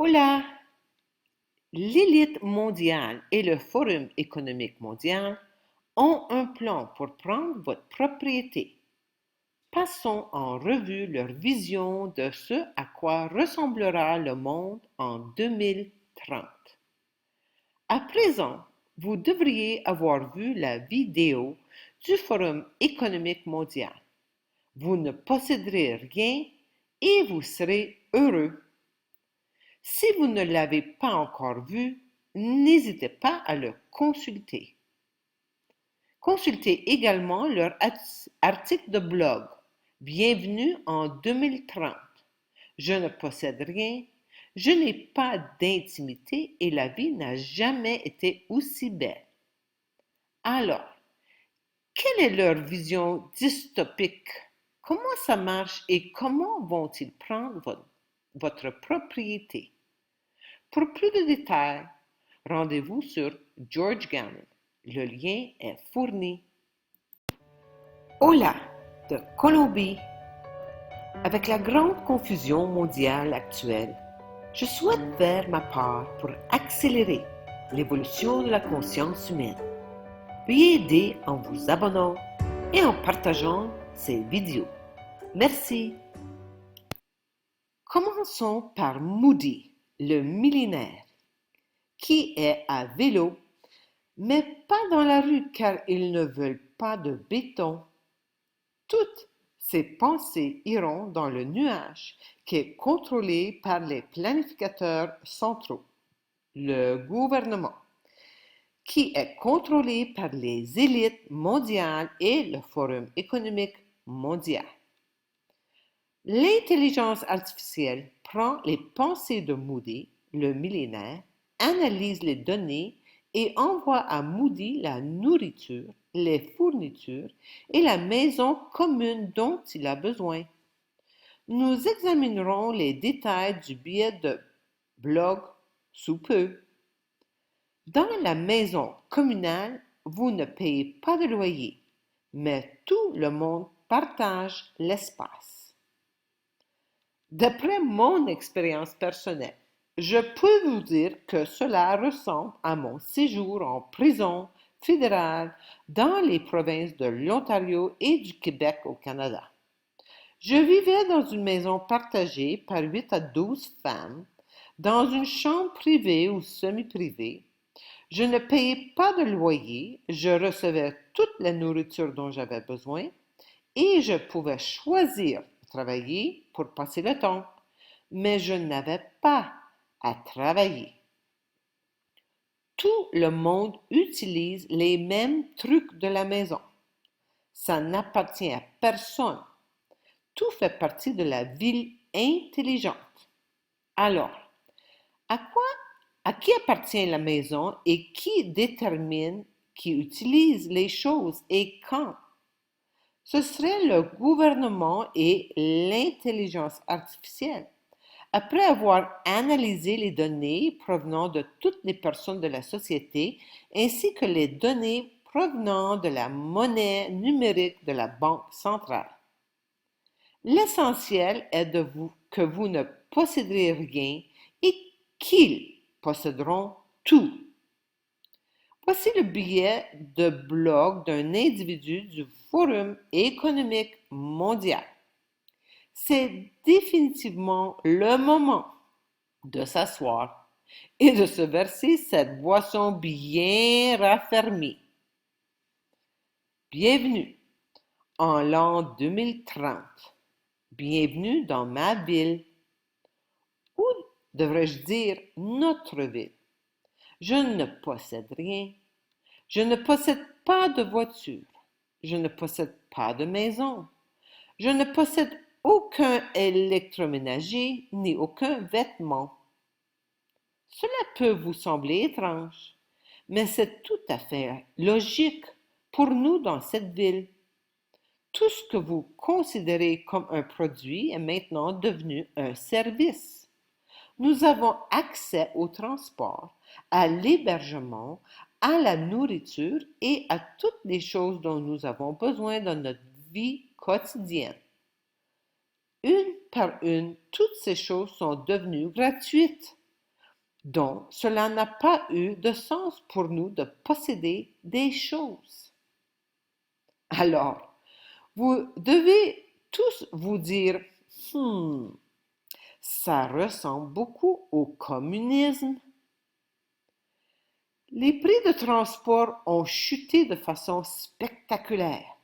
Hola! L'élite mondiale et le Forum économique mondial ont un plan pour prendre votre propriété. Passons en revue leur vision de ce à quoi ressemblera le monde en 2030. À présent, vous devriez avoir vu la vidéo du Forum économique mondial. Vous ne posséderez rien et vous serez heureux. Si vous ne l'avez pas encore vu, n'hésitez pas à le consulter. Consultez également leur article de blog. Bienvenue en 2030. Je ne possède rien, je n'ai pas d'intimité et la vie n'a jamais été aussi belle. Alors, quelle est leur vision dystopique? Comment ça marche et comment vont-ils prendre votre propriété? Pour plus de détails, rendez-vous sur George Gammon. Le lien est fourni. Hola de Colombie. Avec la grande confusion mondiale actuelle, je souhaite faire ma part pour accélérer l'évolution de la conscience humaine. Veuillez aider en vous abonnant et en partageant ces vidéos. Merci. Commençons par Moody, le millénaire, qui est à vélo, mais pas dans la rue car ils ne veulent pas de béton. Toutes ces pensées iront dans le nuage qui est contrôlé par les planificateurs centraux, le gouvernement, qui est contrôlé par les élites mondiales et le Forum économique mondial. L'intelligence artificielle prend les pensées de Moody, le millénaire, analyse les données et envoie à Moody la nourriture, les fournitures et la maison commune dont il a besoin. Nous examinerons les détails du billet de blog sous peu. Dans la maison communale, vous ne payez pas de loyer, mais tout le monde partage l'espace. D'après mon expérience personnelle, je peux vous dire que cela ressemble à mon séjour en prison fédérale dans les provinces de l'Ontario et du Québec au Canada. Je vivais dans une maison partagée par 8 à 12 femmes, dans une chambre privée ou semi-privée. Je ne payais pas de loyer, je recevais toute la nourriture dont j'avais besoin et je pouvais choisir de travailler pour passer le temps, mais je n'avais pas à travailler. Tout le monde utilise les mêmes trucs de la maison. Ça n'appartient à personne. Tout fait partie de la ville intelligente. Alors, à qui appartient la maison et qui détermine qui utilise les choses et quand? Ce serait le gouvernement et l'intelligence artificielle. Après avoir analysé les données provenant de toutes les personnes de la société ainsi que les données provenant de la monnaie numérique de la Banque centrale. L'essentiel est que vous ne posséderez rien et qu'ils posséderont tout. Voici le billet de blog d'un individu du Forum économique mondial. C'est définitivement le moment de s'asseoir et de se verser cette boisson bien raffermie. Bienvenue en l'an 2030. Bienvenue dans ma ville. Ou devrais-je dire notre ville? Je ne possède rien. Je ne possède pas de voiture. Je ne possède pas de maison. Je ne possède aucun électroménager ni aucun vêtement. Cela peut vous sembler étrange, mais c'est tout à fait logique pour nous dans cette ville. Tout ce que vous considérez comme un produit est maintenant devenu un service. Nous avons accès au transport, à l'hébergement, à la nourriture et à toutes les choses dont nous avons besoin dans notre vie quotidienne. Une par une, toutes ces choses sont devenues gratuites. Donc, cela n'a pas eu de sens pour nous de posséder des choses. Alors, vous devez tous vous dire, hmm, ça ressemble beaucoup au communisme. Les prix de transport ont chuté de façon spectaculaire.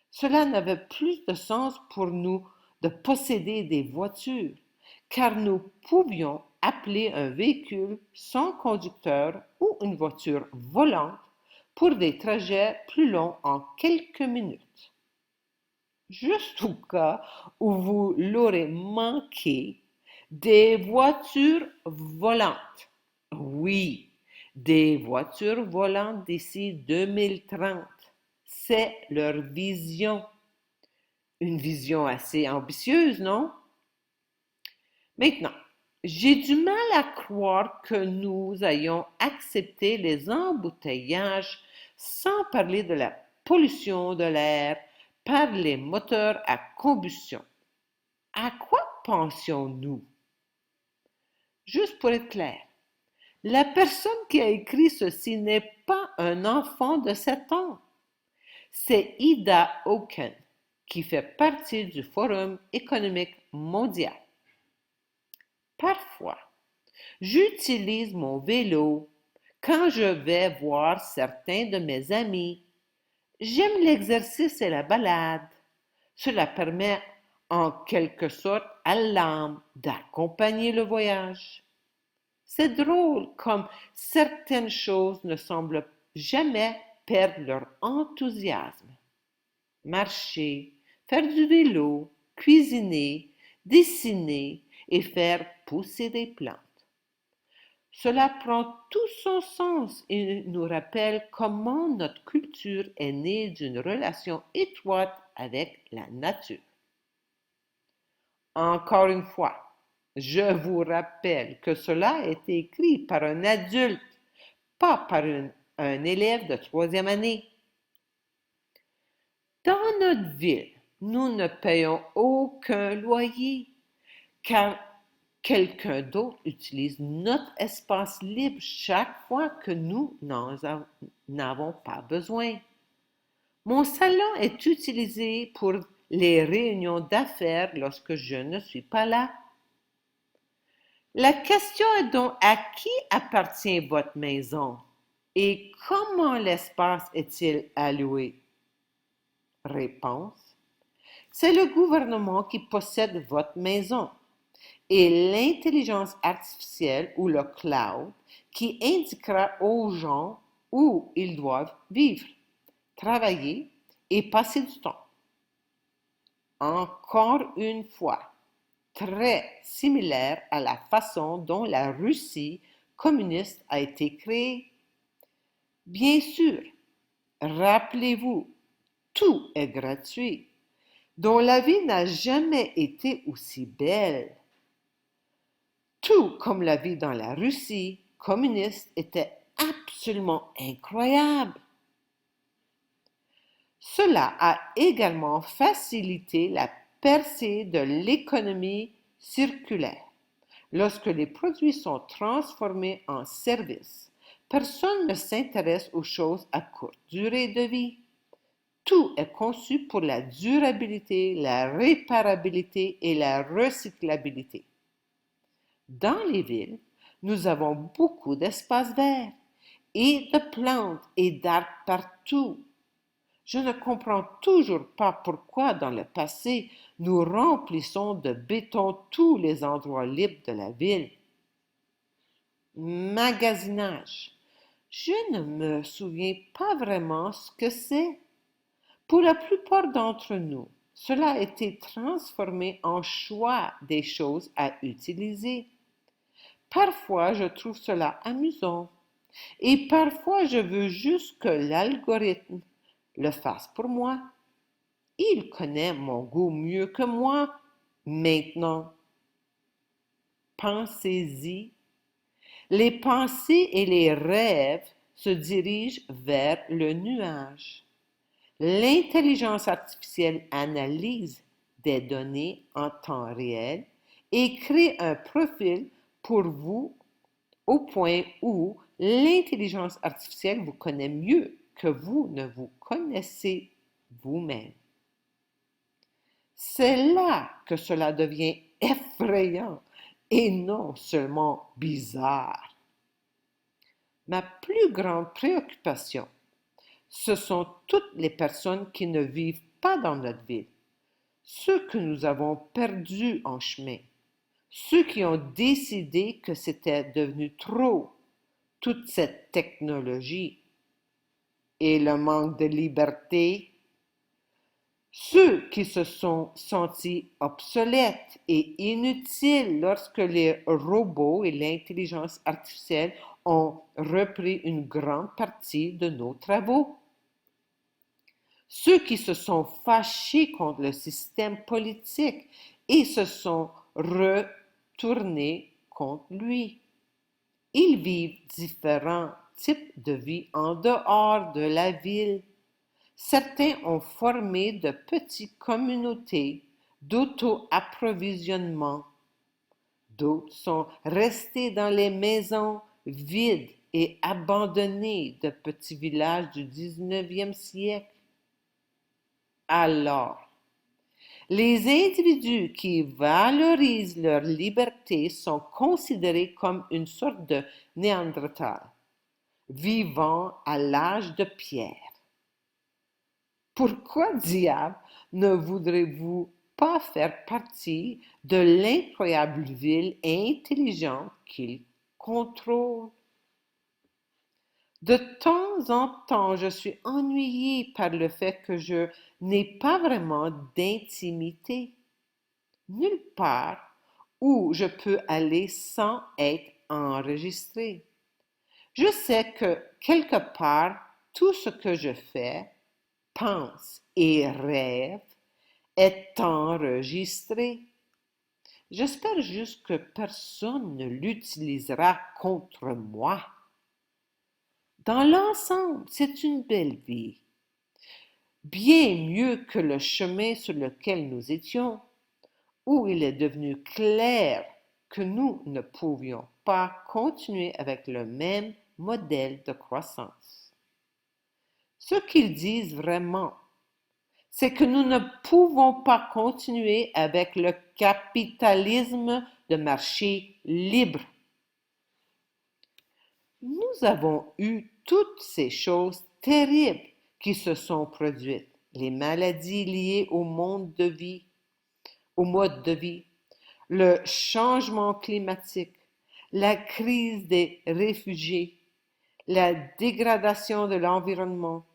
Cela n'avait plus de sens pour nous de posséder des voitures, car nous pouvions appeler un véhicule sans conducteur ou une voiture volante pour des trajets plus longs en quelques minutes. Juste au cas où vous l'aurez manqué, des voitures volantes. Oui, des voitures volantes d'ici 2030. C'est leur vision. Une vision assez ambitieuse, non? Maintenant, j'ai du mal à croire que nous ayons accepté les embouteillages sans parler de la pollution de l'air par les moteurs à combustion. À quoi pensions-nous? Juste pour être clair, la personne qui a écrit ceci n'est pas un enfant de 7 ans. C'est Ida Auken, qui fait partie du Forum économique mondial. Parfois, j'utilise mon vélo quand je vais voir certains de mes amis. J'aime l'exercice et la balade. Cela permet en quelque sorte à l'âme d'accompagner le voyage. C'est drôle comme certaines choses ne semblent jamais perdre leur enthousiasme. Marcher, faire du vélo, cuisiner, dessiner et faire pousser des plantes. Cela prend tout son sens et nous rappelle comment notre culture est née d'une relation étroite avec la nature. Encore une fois, je vous rappelle que cela a été écrit par un adulte, pas par un élève de troisième année. Dans notre ville, nous ne payons aucun loyer, car quelqu'un d'autre utilise notre espace libre chaque fois que nous n'avons pas besoin. Mon salon est utilisé pour les réunions d'affaires lorsque je ne suis pas là. La question est donc à qui appartient votre maison et comment l'espace est-il alloué? Réponse. C'est le gouvernement qui possède votre maison et l'intelligence artificielle ou le cloud qui indiquera aux gens où ils doivent vivre, travailler et passer du temps. Encore une fois, très similaire à la façon dont la Russie communiste a été créée. Bien sûr, rappelez-vous, tout est gratuit, dont la vie n'a jamais été aussi belle. Tout comme la vie dans la Russie communiste était absolument incroyable. Cela a également facilité la percée de l'économie circulaire. Lorsque les produits sont transformés en services, personne ne s'intéresse aux choses à courte durée de vie. Tout est conçu pour la durabilité, la réparabilité et la recyclabilité. Dans les villes, nous avons beaucoup d'espaces verts et de plantes et d'arbres partout. Je ne comprends toujours pas pourquoi dans le passé nous remplissons de béton tous les endroits libres de la ville. Magasinage. Je ne me souviens pas vraiment ce que c'est. Pour la plupart d'entre nous, cela a été transformé en choix des choses à utiliser. Parfois, je trouve cela amusant et parfois, je veux juste que l'algorithme le fasse pour moi. Il connaît mon goût mieux que moi maintenant. Pensez-y. Les pensées et les rêves se dirigent vers le nuage. L'intelligence artificielle analyse des données en temps réel et crée un profil pour vous au point où l'intelligence artificielle vous connaît mieux que vous ne vous connaissez vous-même. C'est là que cela devient effrayant et non seulement bizarre. Ma plus grande préoccupation, ce sont toutes les personnes qui ne vivent pas dans notre ville, ceux que nous avons perdus en chemin, ceux qui ont décidé que c'était devenu trop, toute cette technologie et le manque de liberté, ceux qui se sont sentis obsolètes et inutiles lorsque les robots et l'intelligence artificielle ont repris une grande partie de nos travaux. Ceux qui se sont fâchés contre le système politique et se sont retournés contre lui. Ils vivent différents types de vie en dehors de la ville. Certains ont formé de petites communautés d'auto-approvisionnement. D'autres sont restés dans les maisons vides et abandonnées de petits villages du 19e siècle. Alors, les individus qui valorisent leur liberté sont considérés comme une sorte de Néandertal, vivant à l'âge de pierre. Pourquoi diable ne voudrez-vous pas faire partie de l'incroyable ville intelligente qu'il contrôle? De temps en temps, je suis ennuyée par le fait que je n'ai pas vraiment d'intimité. Nulle part où je peux aller sans être enregistré. Je sais que quelque part, tout ce que je fais, pense et rêve est enregistré. J'espère juste que personne ne l'utilisera contre moi. Dans l'ensemble, c'est une belle vie, bien mieux que le chemin sur lequel nous étions, où il est devenu clair que nous ne pouvions pas continuer avec le même modèle de croissance. Ce qu'ils disent vraiment, c'est que nous ne pouvons pas continuer avec le capitalisme de marché libre. Nous avons eu toutes ces choses terribles qui se sont produites, les maladies liées au mode de vie, le changement climatique, la crise des réfugiés, la dégradation de l'environnement,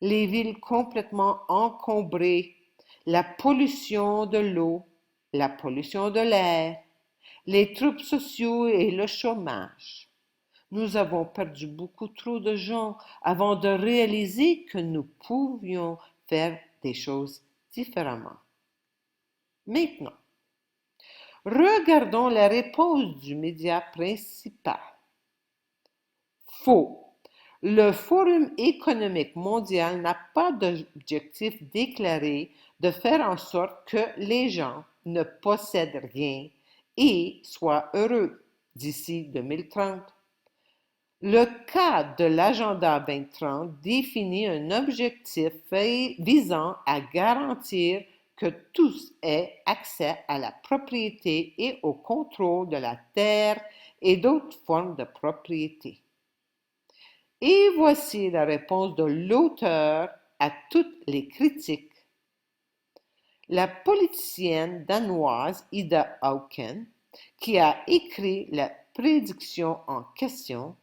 les villes complètement encombrées, la pollution de l'eau, la pollution de l'air, les troubles sociaux et le chômage. Nous avons perdu beaucoup trop de gens avant de réaliser que nous pouvions faire des choses différemment. Maintenant, regardons la réponse du média principal. Faux. Le Forum économique mondial n'a pas d'objectif déclaré de faire en sorte que les gens ne possèdent rien et soient heureux d'ici 2030. Le cadre de l'Agenda 2030 définit un objectif visant à garantir que tous aient accès à la propriété et au contrôle de la terre et d'autres formes de propriété. Et voici la réponse de l'auteur à toutes les critiques. La politicienne danoise Ida Auken, qui a écrit la prédiction en question,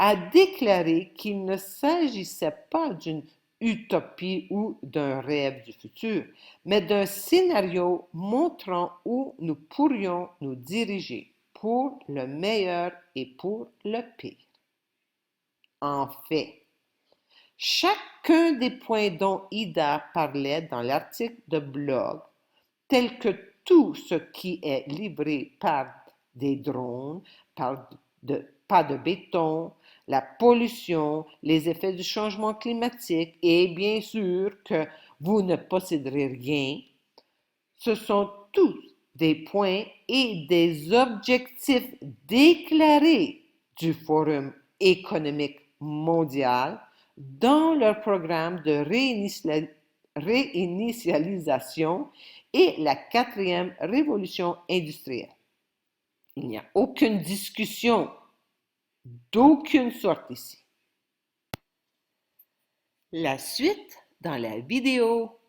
a déclaré qu'il ne s'agissait pas d'une utopie ou d'un rêve du futur, mais d'un scénario montrant où nous pourrions nous diriger pour le meilleur et pour le pire. En fait, chacun des points dont Ida parlait dans l'article de blog, tel que tout ce qui est livré par des drones, pas de béton, la pollution, les effets du changement climatique et bien sûr que vous ne posséderez rien, ce sont tous des points et des objectifs déclarés du Forum économique mondial dans leur programme de réinitialisation et la quatrième révolution industrielle. Il n'y a aucune discussion d'aucune sorte ici. La suite dans la vidéo,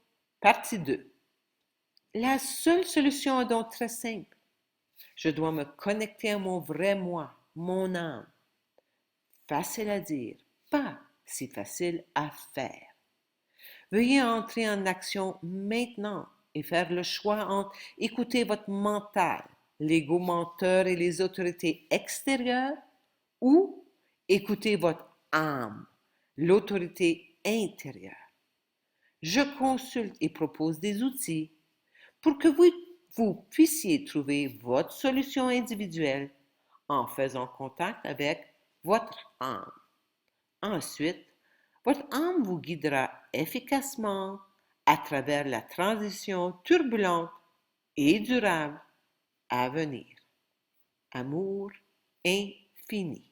partie 2. La seule solution est donc très simple. Je dois me connecter à mon vrai moi, mon âme. Facile à dire, pas si facile à faire. Veuillez entrer en action maintenant et faire le choix entre écouter votre mental, l'ego menteur et les autorités extérieures, ou écouter votre âme, l'autorité intérieure. Je consulte et propose des outils pour que vous puissiez trouver votre solution individuelle en faisant contact avec votre âme. Ensuite, votre âme vous guidera efficacement à travers la transition turbulente et durable à venir. Amour infini.